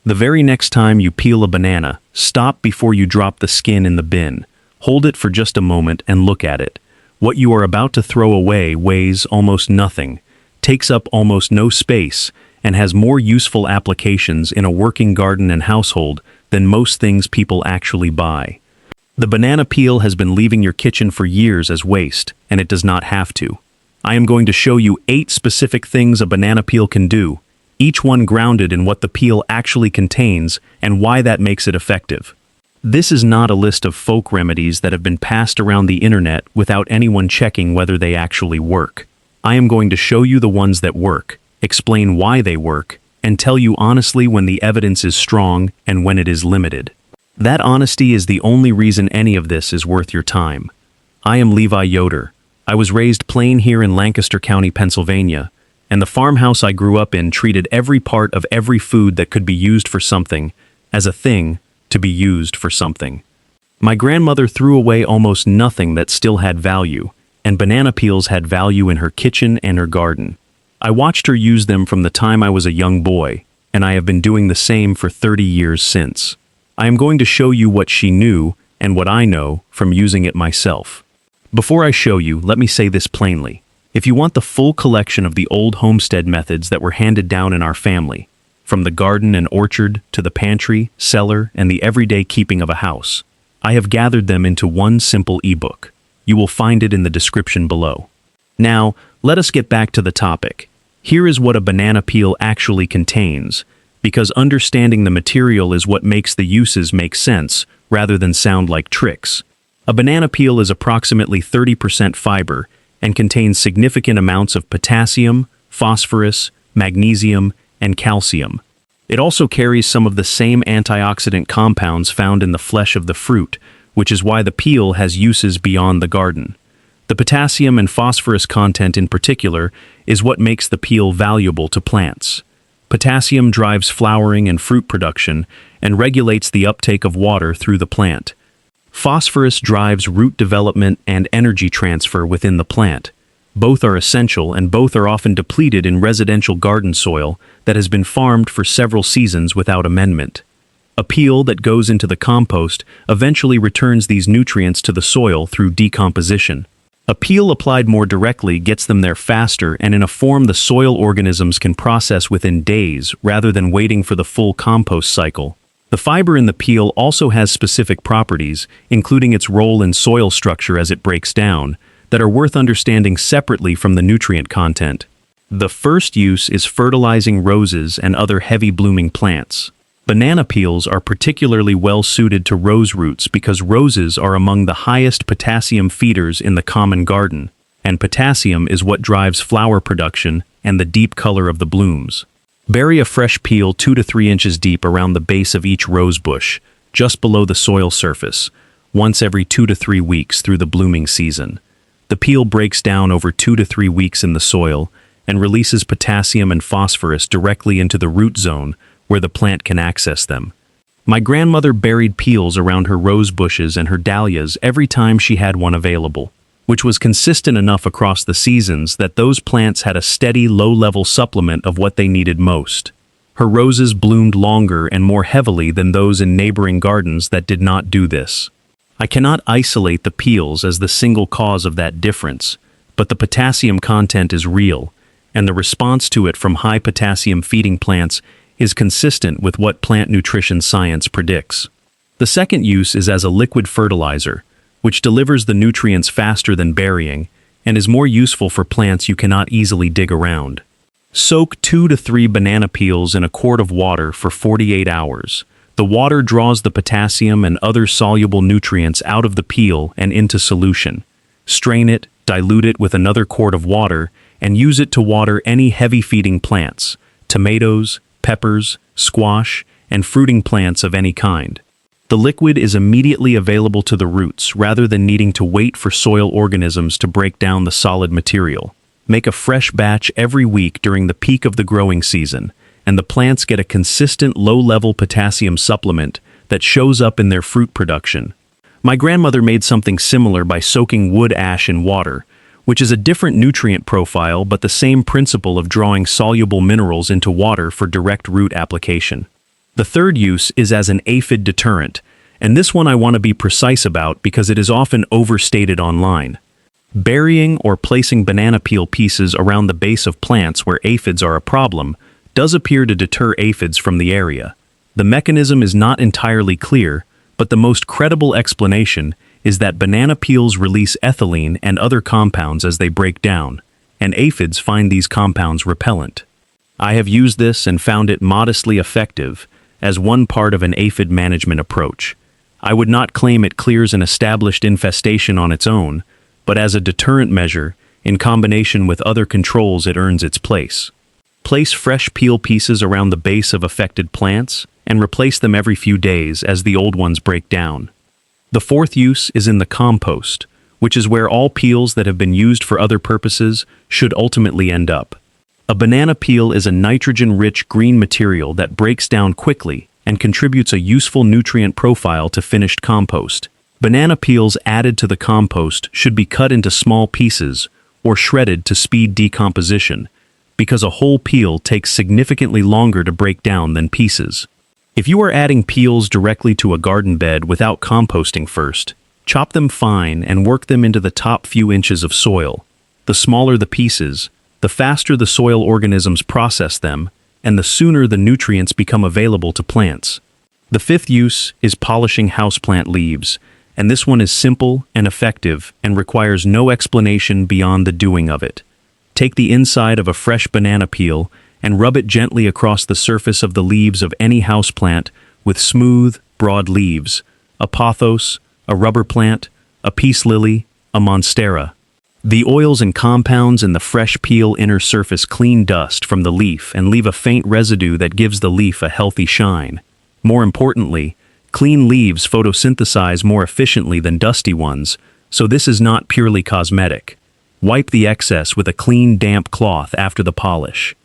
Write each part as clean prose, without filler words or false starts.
The very next time you peel a banana, stop before you drop the skin in the bin. Hold it for just a moment and look at it. What you are about to throw away weighs almost nothing, takes up almost no space, and has more useful applications in a working garden and household than most things people actually buy. The banana peel has been leaving your kitchen for years as waste, and it does not have to. I am going to show you 8 specific things a banana peel can do, each one grounded in what the peel actually contains and why that makes it effective. This is not a list of folk remedies that have been passed around the internet without anyone checking whether they actually work. I am going to show you the ones that work, explain why they work, and tell you honestly when the evidence is strong and when it is limited. That honesty is the only reason any of this is worth your time. I am Levi Yoder. I was raised plain here in Lancaster County, Pennsylvania, and the farmhouse I grew up in treated every part of every food that could be used for something as a thing to be used for something. My grandmother threw away almost nothing that still had value, and banana peels had value in her kitchen and her garden. I watched her use them from the time I was a young boy, and I have been doing the same for 30 years since. I am going to show you what she knew and what I know from using it myself. Before I show you, let me say this plainly. If you want the full collection of the old homestead methods that were handed down in our family, from the garden and orchard to the pantry, cellar, and the everyday keeping of a house, I have gathered them into one simple ebook. You will find it in the description below. Now, let us get back to the topic. Here is what a banana peel actually contains, because understanding the material is what makes the uses make sense, rather than sound like tricks. A banana peel is approximately 30% fiber and contains significant amounts of potassium, phosphorus, magnesium, and calcium. It also carries some of the same antioxidant compounds found in the flesh of the fruit, which is why the peel has uses beyond the garden. The potassium and phosphorus content in particular is what makes the peel valuable to plants. Potassium drives flowering and fruit production and regulates the uptake of water through the plant. Phosphorus drives root development and energy transfer within the plant. Both are essential and both are often depleted in residential garden soil that has been farmed for several seasons without amendment. A peel that goes into the compost eventually returns these nutrients to the soil through decomposition. A peel applied more directly gets them there faster and in a form the soil organisms can process within days rather than waiting for the full compost cycle. The fiber in the peel also has specific properties, including its role in soil structure as it breaks down, that are worth understanding separately from the nutrient content. The first use is fertilizing roses and other heavy-blooming plants. Banana peels are particularly well suited to rose roots because roses are among the highest potassium feeders in the common garden, and potassium is what drives flower production and the deep color of the blooms. Bury a fresh peel 2 to 3 inches deep around the base of each rose bush, just below the soil surface, once every 2 to 3 weeks through the blooming season. The peel breaks down over 2 to 3 weeks in the soil and releases potassium and phosphorus directly into the root zone where the plant can access them. My grandmother buried peels around her rose bushes and her dahlias every time she had one available, which was consistent enough across the seasons that those plants had a steady, low-level supplement of what they needed most. Her roses bloomed longer and more heavily than those in neighboring gardens that did not do this. I cannot isolate the peels as the single cause of that difference, but the potassium content is real, and the response to it from high potassium feeding plants is consistent with what plant nutrition science predicts. The second use is as a liquid fertilizer, which delivers the nutrients faster than burying and is more useful for plants you cannot easily dig around. Soak 2 to 3 banana peels in a quart of water for 48 hours. The water draws the potassium and other soluble nutrients out of the peel and into solution. Strain it, dilute it with another quart of water, and use it to water any heavy-feeding plants, tomatoes, peppers, squash, and fruiting plants of any kind. The liquid is immediately available to the roots rather than needing to wait for soil organisms to break down the solid material. Make a fresh batch every week during the peak of the growing season, and the plants get a consistent low-level potassium supplement that shows up in their fruit production. My grandmother made something similar by soaking wood ash in water, which is a different nutrient profile but the same principle of drawing soluble minerals into water for direct root application. The third use is as an aphid deterrent, and this one I want to be precise about because it is often overstated online. Burying or placing banana peel pieces around the base of plants where aphids are a problem does appear to deter aphids from the area. The mechanism is not entirely clear, but the most credible explanation is that banana peels release ethylene and other compounds as they break down, and aphids find these compounds repellent. I have used this and found it modestly effective as one part of an aphid management approach. I would not claim it clears an established infestation on its own, but as a deterrent measure, in combination with other controls, it earns its place. Place fresh peel pieces around the base of affected plants and replace them every few days as the old ones break down. The fourth use is in the compost, which is where all peels that have been used for other purposes should ultimately end up. A banana peel is a nitrogen-rich green material that breaks down quickly and contributes a useful nutrient profile to finished compost. Banana peels added to the compost should be cut into small pieces or shredded to speed decomposition, because a whole peel takes significantly longer to break down than pieces. If you are adding peels directly to a garden bed without composting first, chop them fine and work them into the top few inches of soil. The smaller the pieces, the faster the soil organisms process them, and the sooner the nutrients become available to plants. The fifth use is polishing houseplant leaves, and this one is simple and effective and requires no explanation beyond the doing of it. Take the inside of a fresh banana peel and rub it gently across the surface of the leaves of any houseplant with smooth, broad leaves, a pothos, a rubber plant, a peace lily, a monstera. The oils and compounds in the fresh peel inner surface clean dust from the leaf and leave a faint residue that gives the leaf a healthy shine. More importantly, clean leaves photosynthesize more efficiently than dusty ones, so this is not purely cosmetic. Wipe the excess with a clean, damp cloth after the polish.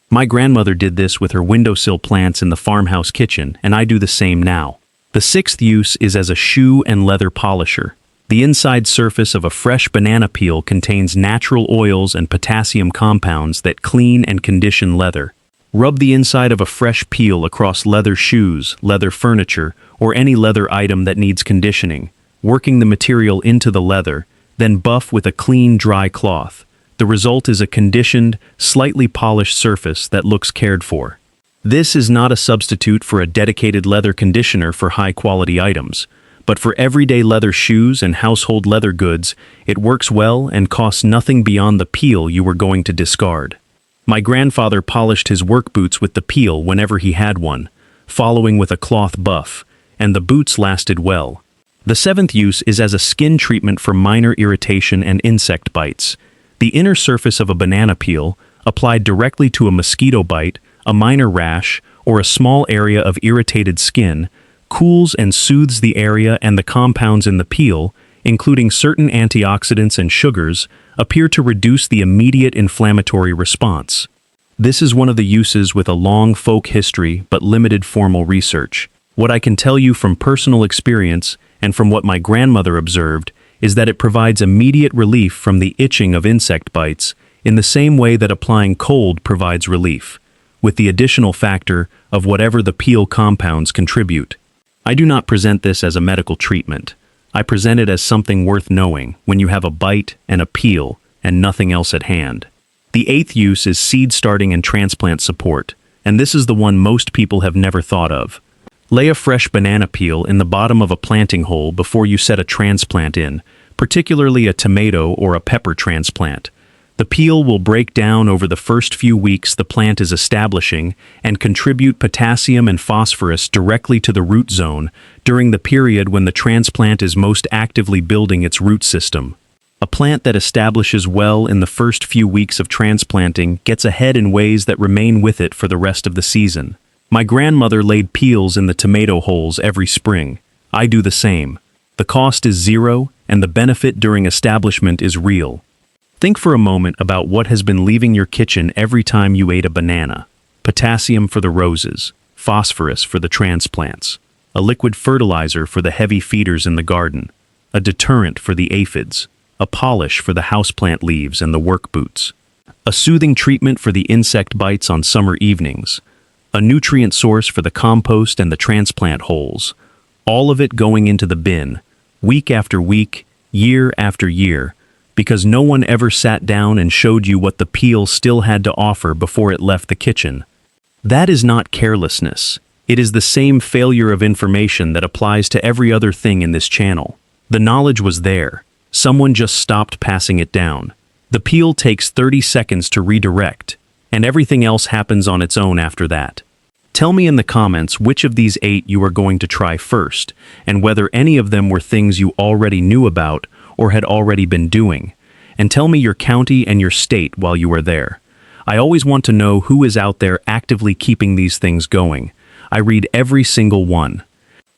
My grandmother did this with her windowsill plants in the farmhouse kitchen, and I do the same now. The sixth use is as a shoe and leather polisher. The inside surface of a fresh banana peel contains natural oils and potassium compounds that clean and condition leather. Rub the inside of a fresh peel across leather shoes, leather furniture, or any leather item that needs conditioning, working the material into the leather, then buff with a clean, dry cloth. The result is a conditioned, slightly polished surface that looks cared for. This is not a substitute for a dedicated leather conditioner for high-quality items, but for everyday leather shoes and household leather goods, it works well and costs nothing beyond the peel you were going to discard. My grandfather polished his work boots with the peel whenever he had one, following with a cloth buff, and the boots lasted well. The seventh use is as a skin treatment for minor irritation and insect bites. The inner surface of a banana peel, applied directly to a mosquito bite, a minor rash, or a small area of irritated skin, cools and soothes the area, and the compounds in the peel, including certain antioxidants and sugars, appear to reduce the immediate inflammatory response. This is one of the uses with a long folk history but limited formal research. What I can tell you from personal experience and from what my grandmother observed is that it provides immediate relief from the itching of insect bites in the same way that applying cold provides relief, with the additional factor of whatever the peel compounds contribute. I do not present this as a medical treatment. I present it as something worth knowing when you have a bite and a peel and nothing else at hand. The eighth use is seed starting and transplant support, and this is the one most people have never thought of. Lay a fresh banana peel in the bottom of a planting hole before you set a transplant in, particularly a tomato or a pepper transplant. The peel will break down over the first few weeks the plant is establishing and contribute potassium and phosphorus directly to the root zone during the period when the transplant is most actively building its root system. A plant that establishes well in the first few weeks of transplanting gets ahead in ways that remain with it for the rest of the season. My grandmother laid peels in the tomato holes every spring. I do the same. The cost is zero, and the benefit during establishment is real. Think for a moment about what has been leaving your kitchen every time you ate a banana. Potassium for the roses, phosphorus for the transplants, a liquid fertilizer for the heavy feeders in the garden, a deterrent for the aphids, a polish for the houseplant leaves and the work boots, a soothing treatment for the insect bites on summer evenings, a nutrient source for the compost and the transplant holes. All of it going into the bin, week after week, year after year, because no one ever sat down and showed you what the peel still had to offer before it left the kitchen. That is not carelessness. It is the same failure of information that applies to every other thing in this channel. The knowledge was there. Someone just stopped passing it down. The peel takes 30 seconds to redirect, and everything else happens on its own after that. Tell me in the comments which of these 8 you are going to try first, and whether any of them were things you already knew about or had already been doing. And tell me your county and your state while you are there. I always want to know who is out there actively keeping these things going. I read every single one.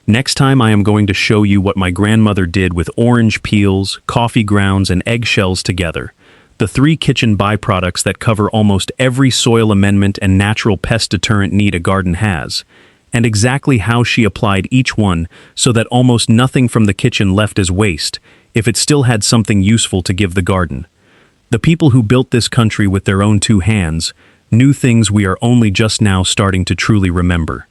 Next time I am going to show you what my grandmother did with orange peels, coffee grounds, and eggshells together. The 3 kitchen byproducts that cover almost every soil amendment and natural pest deterrent need a garden has, and exactly how she applied each one so that almost nothing from the kitchen left as waste, if it still had something useful to give the garden. The people who built this country with their own 2 hands knew things we are only just now starting to truly remember.